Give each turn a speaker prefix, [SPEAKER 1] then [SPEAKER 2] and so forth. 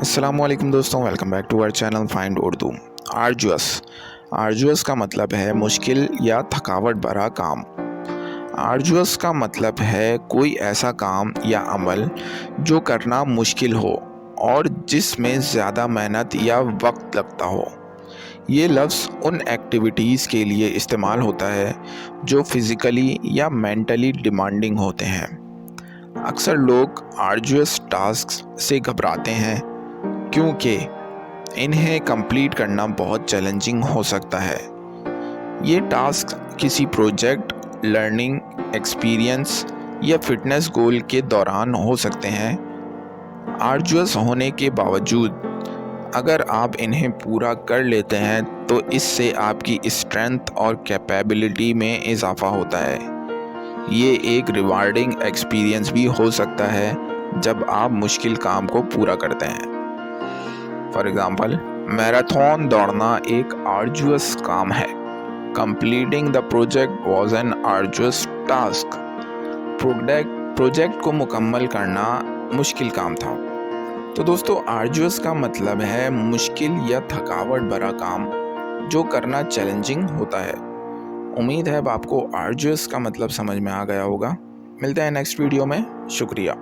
[SPEAKER 1] अस्सलामुअलैकुम दोस्तों, welcome back to our channel find Urdu. Arduous arduous का मतलब है मुश्किल या थकावट भरा काम। आर्जुअस का मतलब है कोई ऐसा काम या अमल जो करना मुश्किल हो और जिसमें ज़्यादा मेहनत या वक्त लगता हो। ये लफ्ज़ उन एक्टिविटीज़ के लिए इस्तेमाल होता है जो फिज़िकली या मेंटली डिमांडिंग होते हैं। अक्सर लोग आर्जुअस टास्क से घबराते हैं क्योंकि इन्हें कंप्लीट करना बहुत चैलेंजिंग हो सकता है। ये टास्क किसी प्रोजेक्ट, लर्निंग एक्सपीरियंस या फिटनेस गोल के दौरान हो सकते हैं। आर्जुअस होने के बावजूद अगर आप इन्हें पूरा कर लेते हैं तो इससे आपकी स्ट्रेंथ और कैपेबिलिटी में इजाफा होता है। ये एक रिवार्डिंग एक्सपीरियंस भी हो सकता है जब आप मुश्किल काम को पूरा करते हैं। फॉर एग्ज़ाम्पल, मैराथन दौड़ना एक आर्जुअस काम है। Completing the project was an arduous task. Project को मुकम्मल करना मुश्किल काम था। तो दोस्तों, आर्जुअस का मतलब है मुश्किल या थकावट भरा काम जो करना चैलेंजिंग होता है। उम्मीद है अब आपको आर्जुअस का मतलब समझ में आ गया होगा। मिलते हैं नेक्स्ट वीडियो में। शुक्रिया।